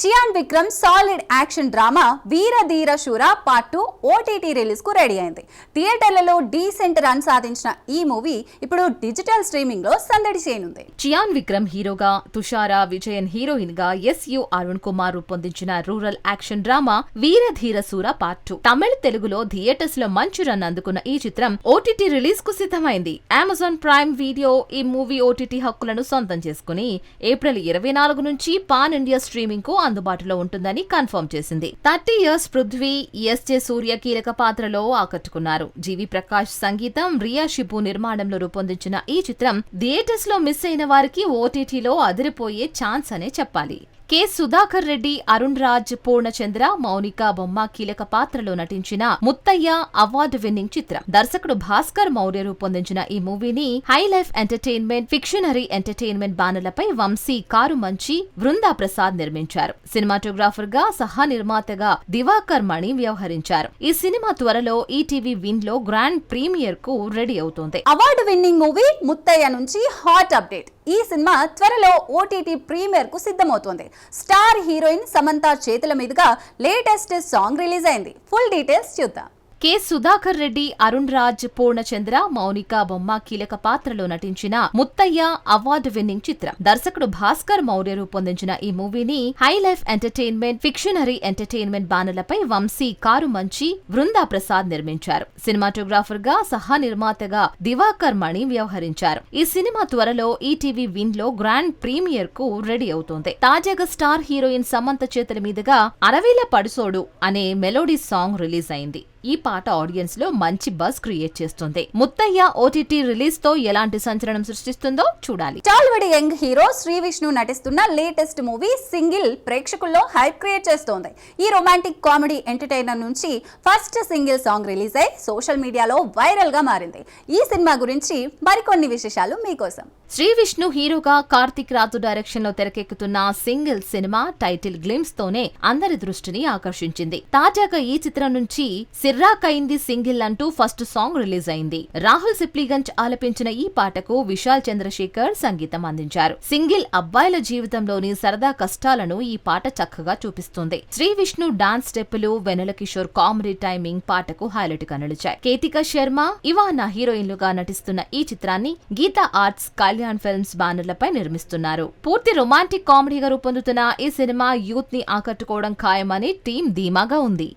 Chiyaan Vikram solid action drama Veera Dheera Soora part 2 OTT release కు ready అయింది. థియేటర్లలో డీసెంట్ రన్ సాధించిన ఈ మూవీ ఇప్పుడు డిజిటల్ స్ట్రీమింగ్ లో సందడి చేయనుంది. చియాన్ విక్రమ్ హీరోగా, తుషారా విజయన్ హీరోయిన్ గా ఎస్యు అరుణ్ కుమార్ రూపొందించిన rural action drama Veera Dheera Soora part 2 తమిళ, తెలుగులో థియేటర్స్ లో మంచి రన్ అందుకున్న ఈ చిత్రం ఓటీటీ రిలీజ్ కు సిద్ధమైంది. అమెజాన్ ప్రైమ్ వీడియో ఈ మూవీ ఓటీటీ హక్కులను సొంతం చేసుకుని ఏప్రిల్ 24 నుంచి పాన్ ఇండియా స్ట్రీమింగ్ కు అందుబాటులో ఉంటుందని కన్ఫర్మ్ చేసింది. 30 ఇయర్స్ పృథ్వీ, ఎస్జే సూర్య కీలక పాత్రలో ఆకట్టుకున్నారు. జీవి ప్రకాష్ సంగీతం, రియా షిబు నిర్మాణంలో రూపొందించిన ఈ చిత్రం థియేటర్స్ లో మిస్ అయిన వారికి ఓటీటీలో అదిరిపోయే ఛాన్స్ అనే చెప్పాలి. కె సుధాకర్ రెడ్డి, అరుణ్ రాజ్, పూర్ణచంద్ర, మౌనిక బొమ్మ కీలక పాత్రలో నటించిన ముత్తయ్య అవార్డు విన్నింగ్ చిత్రం. దర్శకుడు భాస్కర్ మౌర్య రూపొందించిన ఈ మూవీని high life entertainment, fictionary entertainment బ్యానర్లపై వంశీ కారుమంచి, బృందా ప్రసాద్ నిర్మించారు. సినిమాటోగ్రాఫర్ గా, సహా నిర్మాతగా దివాకర్ మణి వ్యవహరించారు. ఈ సినిమా త్వరలో ఈటీవీ విన్ లో గ్రాండ్ ప్రీమియర్ కు రెడీ అవుతోంది. అవార్డు విన్నింగ్ మూవీ ముత్తయ్య నుంచి హాట్ అప్డేట్. ఈ సినిమా త్వరలో ఓటీటీ ప్రీమియర్ కు సిద్ధమవుతోంది. స్టార్ హీరోయిన్ సమంత చేతుల మీదుగా లేటెస్ట్ సాంగ్ రిలీజ్ అయింది. ఫుల్ డీటెయిల్స్ చూద్దాం. కె సుధాకర్ రెడ్డి, అరుణ్ రాజ్, పూర్ణచంద్ర, మౌనిక బొమ్మ కీలక పాత్రలో నటించిన ముత్తయ్య అవార్డు విన్నింగ్ చిత్రం. దర్శకుడు భాస్కర్ మౌర్య రూపొందించిన ఈ మూవీని high life entertainment, fictionary entertainment బ్యానర్లపై వంశీ కారుమంచి, బృందా ప్రసాద్ నిర్మించారు. సినిమాటోగ్రాఫర్ గా, సహా నిర్మాతగా దివాకర్ మణి వ్యవహరించారు. ఈ సినిమా త్వరలో ఈటీవీ విన్ లో గ్రాండ్ ప్రీమియర్ కు రెడీ అవుతోంది. తాజాగా స్టార్ హీరోయిన్ సమంత చేతుల మీదుగా అరవేల పడుసోడు అనే మెలోడీ సాంగ్ రిలీజ్ అయింది. ఈ పాట ఆడియన్స్ లో మంచి బజ్ క్రియేట్ చేస్తుంది. ముత్తయ్య ఓటీటీ రిలీజ్ తో ఎలాంటి సంచలనం సృష్టిస్తుందో చూడాలి. టాలీవుడ్ యంగ్ హీరో శ్రీ విష్ణు నటిస్తున్న లేటెస్ట్ మూవీ సింగిల్ ప్రేక్షకుల్లో హైప్ క్రియేట్ చేస్తోంది. ఈ రొమాంటిక్ కామెడీ ఎంటర్టైనర్ నుంచి ఫస్ట్ సింగిల్ సాంగ్ రిలీజ్ అయి సోషల్ మీడియాలో వైరల్ గా మారింది. ఈ సినిమా గురించి మరికొన్ని విశేషాలు మీకోసం. శ్రీ విష్ణు హీరోగా కార్తిక్ రాథోడ్ డైరెక్షన్ లో తెరకెక్కుతున్న సింగిల్ సినిమా టైటిల్ గ్లిమ్స్ తోనే అందరి దృష్టిని ఆకర్షించింది. తాజాగా ఈ చిత్రం నుంచి సిర్రాకైంది సింగిల్ అంటూ ఫస్ట్ సాంగ్ రిలీజ్ అయింది. రాహుల్ సిప్లిగంజ్ ఆలపించిన ఈ పాటకు విశాల్ చంద్రశేఖర్ సంగీతం అందించారు. సింగిల్ అబ్బాయిల జీవితంలోని సరదా కష్టాలను ఈ పాట చక్కగా చూపిస్తుంది. శ్రీ విష్ణు డాన్స్ స్టెప్పులు, వెన్నెల కిషోర్ కామెడీ టైమింగ్ పాటకు హైలైట్ గా నిలిచాయి. కేతిక శర్మ, ఇవానా హీరోయిన్లుగా నటిస్తున్న ఈ చిత్రాన్ని గీతా ఆర్ట్స్, కళ్యాణ్ ఫిల్మ్స్ బ్యానర్లపై నిర్మిస్తున్నారు. పూర్తి రొమాంటిక్ కామెడీగా రూపొందుతున్న ఈ సినిమా యూత్ ని ఆకట్టుకోవడం ఖాయమని టీం ధీమాగా ఉంది.